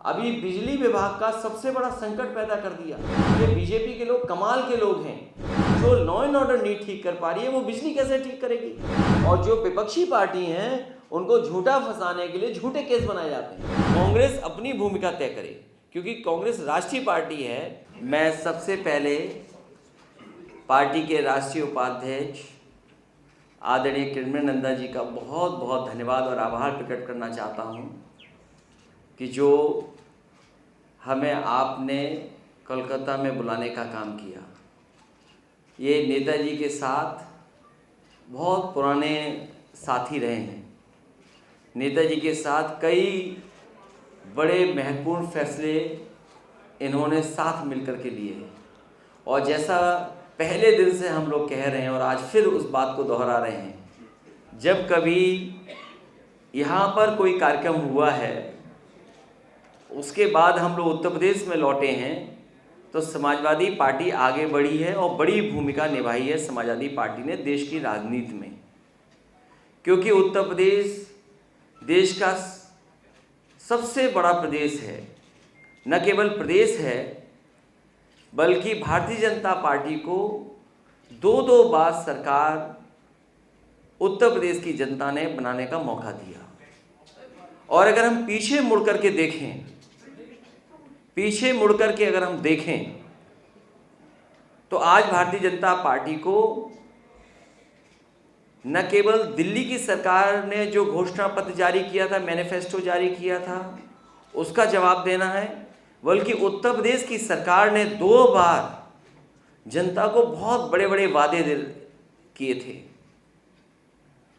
अभी बिजली विभाग का सबसे बड़ा संकट पैदा कर दिया। ये बीजेपी के लोग कमाल के लोग हैं, जो लॉ एंड ऑर्डर नहीं ठीक कर पा रही है वो बिजली कैसे ठीक करेगी। और जो विपक्षी पार्टी हैं उनको झूठा फंसाने के लिए झूठे केस बनाए जाते हैं। कांग्रेस अपनी भूमिका तय करे, क्योंकि कांग्रेस राष्ट्रीय पार्टी है। मैं सबसे पहले पार्टी के राष्ट्रीय उपाध्यक्ष आदरणीय किरण नंदा जी का बहुत बहुत धन्यवाद और आभार प्रकट करना चाहता हूं कि जो हमें आपने कोलकाता में बुलाने का काम किया। ये नेताजी के साथ बहुत पुराने साथी रहे हैं। नेताजी के साथ कई बड़े महत्वपूर्ण फैसले इन्होंने साथ मिलकर के लिए हैं। और जैसा पहले दिन से हम लोग कह रहे हैं और आज फिर उस बात को दोहरा रहे हैं, जब कभी यहाँ पर कोई कार्यक्रम हुआ है उसके बाद हम लोग उत्तर प्रदेश में लौटे हैं तो समाजवादी पार्टी आगे बढ़ी है और बड़ी भूमिका निभाई है समाजवादी पार्टी ने देश की राजनीति में। क्योंकि उत्तर प्रदेश देश का सबसे बड़ा प्रदेश है, न केवल प्रदेश है बल्कि भारतीय जनता पार्टी को दो बार सरकार उत्तर प्रदेश की जनता ने बनाने का मौका दिया। और अगर हम पीछे मुड़ करके अगर हम देखें तो आज भारतीय जनता पार्टी को न केवल दिल्ली की सरकार ने जो घोषणा पत्र जारी किया था, मैनिफेस्टो जारी किया था, उसका जवाब देना है, बल्कि उत्तर प्रदेश की सरकार ने 2 बार जनता को बहुत बड़े बड़े वादे किए थे।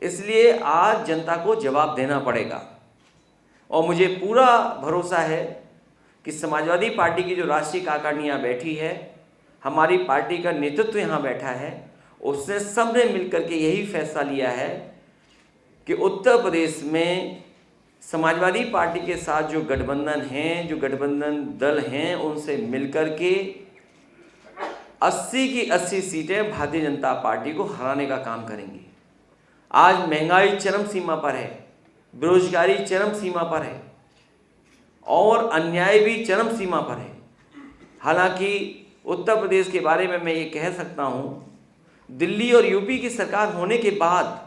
इसलिए आज जनता को जवाब देना पड़ेगा। और मुझे पूरा भरोसा है कि समाजवादी पार्टी की जो राष्ट्रीय कार्यकारिणी यहाँ बैठी है, हमारी पार्टी का नेतृत्व यहाँ बैठा है, उसने सबने मिलकर के यही फैसला लिया है कि उत्तर प्रदेश में समाजवादी पार्टी के साथ जो गठबंधन हैं, जो गठबंधन दल हैं, उनसे मिलकर के 80 की 80 सीटें भारतीय जनता पार्टी को हराने का काम करेंगे। आज महंगाई चरम सीमा पर है, बेरोजगारी चरम सीमा पर है और अन्याय भी चरम सीमा पर है। हालांकि उत्तर प्रदेश के बारे में मैं ये कह सकता हूँ, दिल्ली और यूपी की सरकार होने के बाद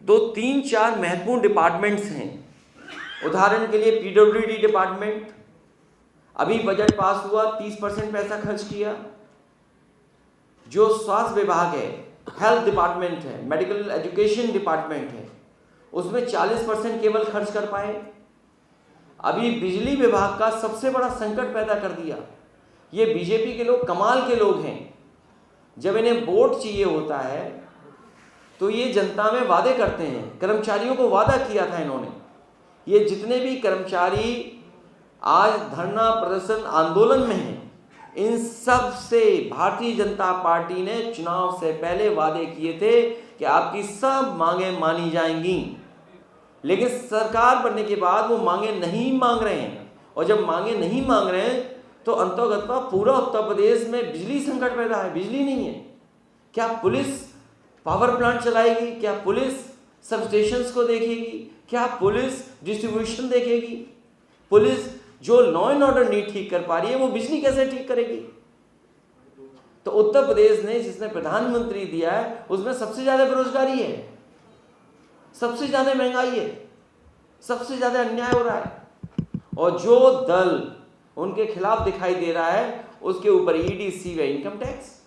2-3-4 महत्वपूर्ण डिपार्टमेंट्स हैं। उदाहरण के लिए पीडब्ल्यूडी डिपार्टमेंट, अभी बजट पास हुआ, 30% पैसा खर्च किया। जो स्वास्थ्य विभाग है, हेल्थ डिपार्टमेंट है, मेडिकल एजुकेशन डिपार्टमेंट है, उसमें 40% केवल खर्च कर पाए। अभी बिजली विभाग का सबसे बड़ा संकट पैदा कर दिया। ये बीजेपी के लोग कमाल के लोग हैं। जब इन्हें वोट चाहिए होता है तो ये जनता में वादे करते हैं। कर्मचारियों को वादा किया था इन्होंने। ये जितने भी कर्मचारी आज धरना प्रदर्शन आंदोलन में हैं, इन सब से भारतीय जनता पार्टी ने चुनाव से पहले वादे किए थे कि आपकी सब मांगें मानी जाएंगी। लेकिन सरकार बनने के बाद वो मांगे नहीं मांग रहे हैं। और जब मांगे नहीं मांग रहे हैं तो अंतर्गत पूरा उत्तर प्रदेश में बिजली संकट पैदा है। बिजली नहीं है। क्या पुलिस पावर प्लांट चलाएगी? क्या पुलिस सब स्टेशंस को देखेगी? क्या पुलिस डिस्ट्रीब्यूशन देखेगी? पुलिस जो लॉ एंड ऑर्डर नहीं ठीक कर पा रही है वो बिजली कैसे ठीक करेगी? तो उत्तर प्रदेश ने जिसने प्रधानमंत्री दिया है उसमें सबसे ज्यादा बेरोजगारी है, सबसे ज्यादा महंगाई है, सबसे ज्यादा अन्याय हो रहा है। और जो दल उनके खिलाफ दिखाई दे रहा है उसके ऊपर ईडी, सीबीआई, इनकम टैक्स।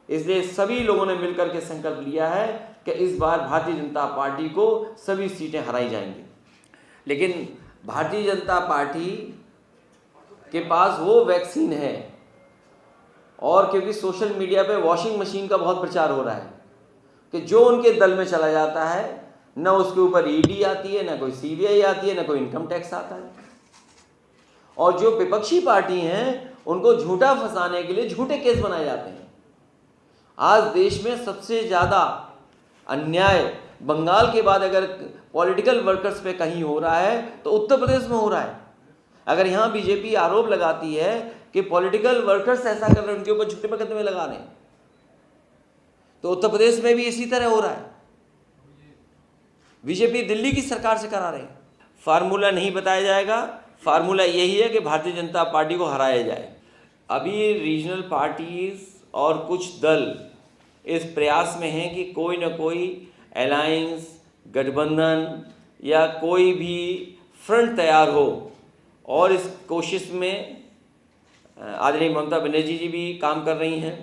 इसलिए सभी लोगों ने मिलकर के संकल्प लिया है कि इस बार भारतीय जनता पार्टी को सभी सीटें हराई जाएंगी। लेकिन भारतीय जनता पार्टी के पास वो वैक्सीन है, और क्योंकि सोशल मीडिया पे वॉशिंग मशीन का बहुत प्रचार हो रहा है कि जो उनके दल में चला जाता है न उसके ऊपर ईडी आती है, न कोई सीबीआई आती है, न कोई इनकम टैक्स आता है। और जो विपक्षी पार्टी हैं उनको झूठा फंसाने के लिए झूठे केस बनाए जाते हैं। आज देश में सबसे ज़्यादा अन्याय बंगाल के बाद अगर पॉलिटिकल वर्कर्स पे कहीं हो रहा है तो उत्तर प्रदेश में हो रहा है। अगर यहाँ बीजेपी आरोप लगाती है कि पॉलिटिकल वर्कर्स ऐसा कर रहे हैं, उनके ऊपर झूठे मुकदमे लगा रहे हैं, तो उत्तर प्रदेश में भी इसी तरह हो रहा है। बीजेपी दिल्ली की सरकार से करा रहे हैं। फार्मूला नहीं बताया जाएगा। फार्मूला यही है कि भारतीय जनता पार्टी को हराया जाए। अभी रीजनल पार्टीज और कुछ दल इस प्रयास में हैं कि कोई ना कोई अलायंस, गठबंधन या कोई भी फ्रंट तैयार हो, और इस कोशिश में आदरणीय ममता बनर्जी जी भी काम कर रही हैं।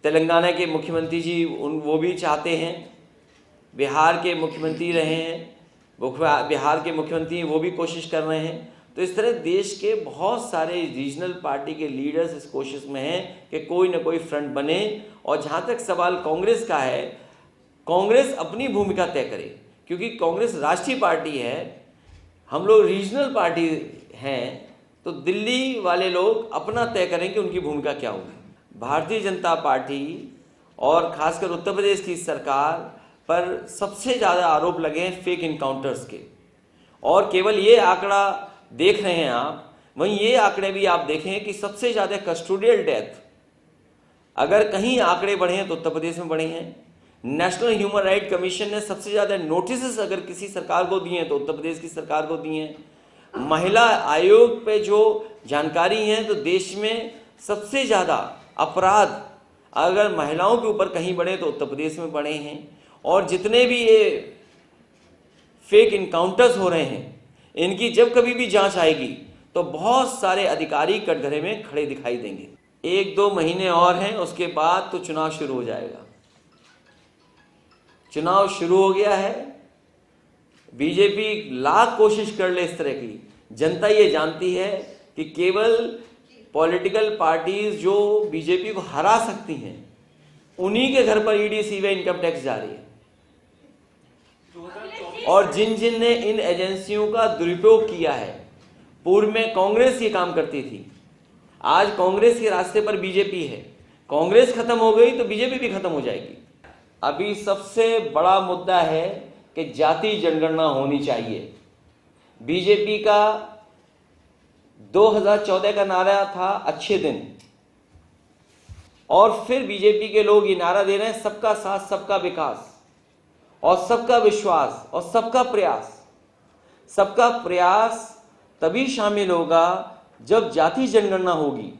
तेलंगाना के मुख्यमंत्री जी वो भी चाहते हैं। बिहार के मुख्यमंत्री रहे हैं, बिहार के मुख्यमंत्री वो भी कोशिश कर रहे हैं। तो इस तरह देश के बहुत सारे रीजनल पार्टी के लीडर्स इस कोशिश में हैं कि कोई ना कोई फ्रंट बने। और जहाँ तक सवाल कांग्रेस का है, कांग्रेस अपनी भूमिका तय करे, क्योंकि कांग्रेस राष्ट्रीय पार्टी है, हम लोग रीजनल पार्टी हैं। तो दिल्ली वाले लोग अपना तय करें कि उनकी भूमिका क्या होगी। भारतीय जनता पार्टी और खासकर उत्तर प्रदेश की सरकार पर सबसे ज़्यादा आरोप लगे हैं फेक इनकाउंटर्स के। और केवल ये आंकड़ा देख रहे हैं आप, वहीं ये आंकड़े भी आप देखें कि सबसे ज़्यादा कस्टोडियल डेथ अगर कहीं आंकड़े बढ़े हैं तो उत्तर प्रदेश में बढ़े हैं। नेशनल ह्यूमन राइट कमीशन ने सबसे ज़्यादा नोटिस अगर किसी सरकार को दिए हैं तो उत्तर प्रदेश की सरकार को दिए हैं। महिला आयोग पे जो जानकारी है तो देश में सबसे ज़्यादा अपराध अगर महिलाओं के ऊपर कहीं बढ़े तो उत्तर प्रदेश में बढ़े हैं। और जितने भी ये फेक इनकाउंटर्स हो रहे हैं, इनकी जब कभी भी जांच आएगी तो बहुत सारे अधिकारी कटघरे में खड़े दिखाई देंगे। 1-2 महीने और हैं, उसके बाद तो चुनाव शुरू हो जाएगा। चुनाव शुरू हो गया है। बीजेपी लाख कोशिश कर ले इस तरह की, जनता ये जानती है कि केवल पॉलिटिकल पार्टीज जो बीजेपी को हरा सकती हैं, उन्हीं के घर पर ईडी, सीबीआई, इनकम टैक्स जारी है। और जिन जिन ने इन एजेंसियों का दुरुपयोग किया है, पूर्व में कांग्रेस ये काम करती थी, आज कांग्रेस के रास्ते पर बीजेपी है। कांग्रेस खत्म हो गई तो बीजेपी भी खत्म हो जाएगी। अभी सबसे बड़ा मुद्दा है कि जाति जनगणना होनी चाहिए। बीजेपी का 2014 का नारा था अच्छे दिन, और फिर बीजेपी के लोग ये नारा दे रहे हैं सबका साथ, सबका विकास और सबका विश्वास और सबका प्रयास। सबका प्रयास तभी शामिल होगा जब जाति जनगणना होगी।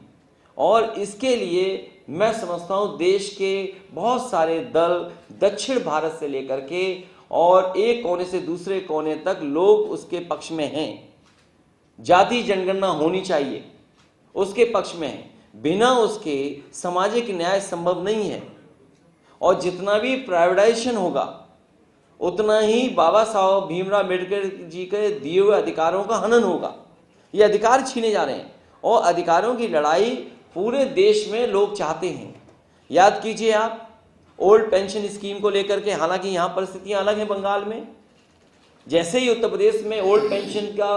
और इसके लिए मैं समझता हूं देश के बहुत सारे दल, दक्षिण भारत से लेकर के और एक कोने से दूसरे कोने तक लोग उसके पक्ष में हैं। जाति जनगणना होनी चाहिए, उसके पक्ष में है। बिना उसके सामाजिक न्याय संभव नहीं है। और जितना भी प्राइवेटाइजेशन होगा उतना ही बाबा साहब भीमराव अम्बेडकर जी के दिए हुए अधिकारों का हनन होगा। ये अधिकार छीने जा रहे हैं और अधिकारों की लड़ाई पूरे देश में लोग चाहते हैं। याद कीजिए आप ओल्ड पेंशन स्कीम को लेकर के, हालांकि यहाँ परिस्थितियाँ अलग हैं बंगाल में। जैसे ही उत्तर प्रदेश में ओल्ड पेंशन का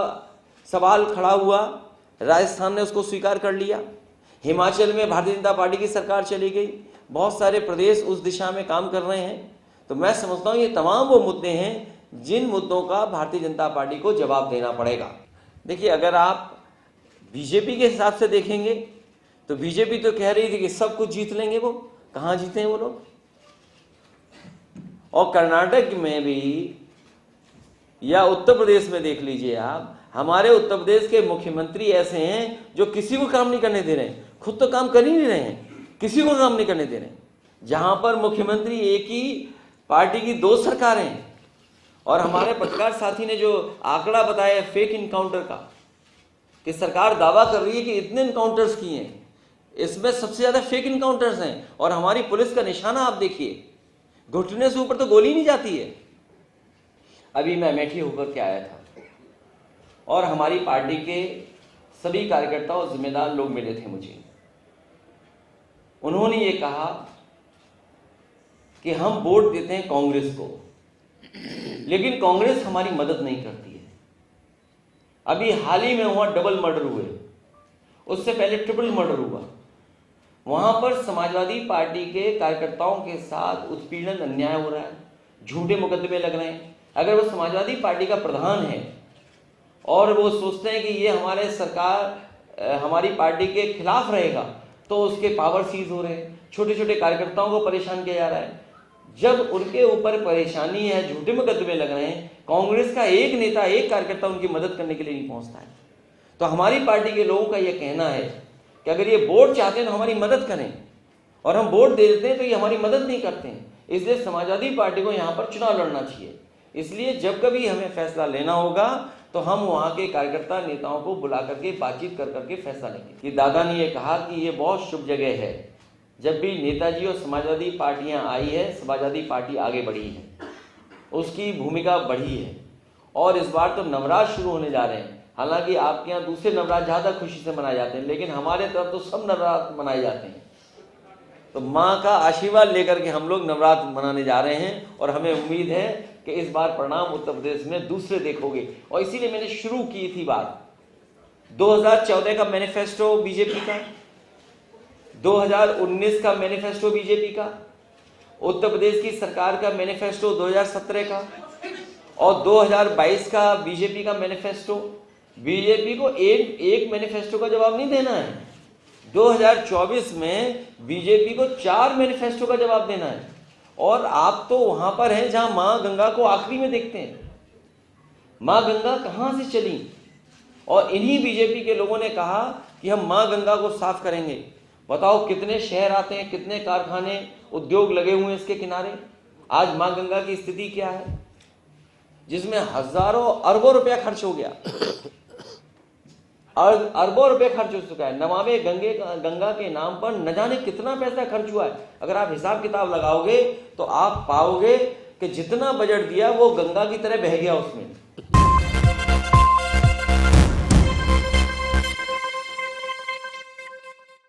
सवाल खड़ा हुआ, राजस्थान ने उसको स्वीकार कर लिया। हिमाचल में भारतीय जनता पार्टी की सरकार चली गई। बहुत सारे प्रदेश उस दिशा में काम कर रहे हैं। तो मैं समझता हूँ ये तमाम वो मुद्दे हैं जिन मुद्दों का भारतीय जनता पार्टी को जवाब देना पड़ेगा। देखिए, अगर आप बीजेपी के हिसाब से देखेंगे तो बीजेपी तो कह रही थी कि सब कुछ जीत लेंगे। वो कहाँ जीते हैं वो लोग। और कर्नाटक में भी या उत्तर प्रदेश में देख लीजिए आप, हमारे उत्तर प्रदेश के मुख्यमंत्री ऐसे हैं जो किसी को काम नहीं करने दे रहे हैं। खुद तो काम कर ही नहीं रहे हैं, किसी को काम नहीं करने दे रहे हैं। जहां पर मुख्यमंत्री एक ही पार्टी की 2 सरकारें हैं। और हमारे पत्रकार साथी ने जो आंकड़ा बताया फेक इनकाउंटर का, कि सरकार दावा कर रही है कि इतने इनकाउंटर्स किए हैं, इसमें सबसे ज्यादा फेक इनकाउंटर्स हैं। और हमारी पुलिस का निशाना आप देखिए, घुटने से ऊपर तो गोली नहीं जाती है। अभी मैं अमेठी होकर के आया था और हमारी पार्टी के सभी कार्यकर्ता और जिम्मेदार लोग मिले थे मुझे। उन्होंने ये कहा कि हम वोट देते हैं कांग्रेस को, लेकिन कांग्रेस हमारी मदद नहीं करती है। अभी हाल ही में वहां डबल मर्डर हुए, उससे पहले ट्रिपल मर्डर हुआ। वहां पर समाजवादी पार्टी के कार्यकर्ताओं के साथ उत्पीड़न, अन्याय हो रहा है, झूठे मुकदमे लग रहे हैं। अगर वो समाजवादी पार्टी का प्रधान है और वो सोचते हैं कि ये हमारे सरकार हमारी पार्टी के खिलाफ रहेगा, तो उसके पावर सीज हो रहे हैं, छोटे छोटे कार्यकर्ताओं को परेशान किया जा रहा है। जब उनके ऊपर परेशानी है, झूठे मुकदमे लग रहे हैं, कांग्रेस का एक नेता, एक कार्यकर्ता उनकी मदद करने के लिए नहीं पहुंचता है। तो हमारी पार्टी के लोगों का यह कहना है कि अगर ये वोट चाहते हैं तो हमारी मदद करें, और हम वोट दे देते हैं तो ये हमारी मदद नहीं करते हैं। इसलिए समाजवादी पार्टी को यहाँ पर चुनाव लड़ना चाहिए। इसलिए जब कभी हमें फैसला लेना होगा तो हम वहाँ के कार्यकर्ता नेताओं को बुला करके बातचीत कर करके फैसला लेंगे। कि दादा ने ये कहा कि ये बहुत शुभ जगह है, जब भी नेताजी और समाजवादी पार्टियाँ आई है, समाजवादी पार्टी आगे बढ़ी है, उसकी भूमिका बढ़ी है। और इस बार तो नवरात्र शुरू होने जा रहे हैं। हालांकि आपके यहाँ दूसरे नवरात्र ज़्यादा खुशी से मनाए जाते हैं, लेकिन हमारे तरफ तो सब नवरात्र मनाए जाते हैं। तो माँ का आशीर्वाद लेकर के हम लोग नवरात्र मनाने जा रहे हैं, और हमें उम्मीद है कि इस बार परिणाम उत्तर प्रदेश में दूसरे देखोगे। और इसीलिए मैंने शुरू की थी बात 2014 का मैनिफेस्टो बीजेपी का, 2019 का मैनिफेस्टो बीजेपी का, उत्तर प्रदेश की सरकार का मैनिफेस्टो 2017 का, और 2022 का बीजेपी का मैनिफेस्टो। बीजेपी को एक मैनिफेस्टो का जवाब नहीं देना है। 2024 में बीजेपी को 4 मैनिफेस्टो का जवाब देना है। और आप तो वहां पर हैं जहां मां गंगा को आखिरी में देखते हैं। मां गंगा कहां से चली, और इन्हीं बीजेपी के लोगों ने कहा कि हम मां गंगा को साफ करेंगे। बताओ कितने शहर आते हैं, कितने कारखाने, उद्योग लगे हुए हैं इसके किनारे। आज मां गंगा की स्थिति क्या है, जिसमें हजारों अरबों रुपया खर्च हो गया, अरबों रुपए खर्च हो चुका है। नमामि गंगा के नाम पर न जाने कितना पैसा खर्च हुआ है। अगर आप हिसाब किताब लगाओगे तो आप पाओगे कि जितना बजट दिया वो गंगा की तरह बह गया उसमें।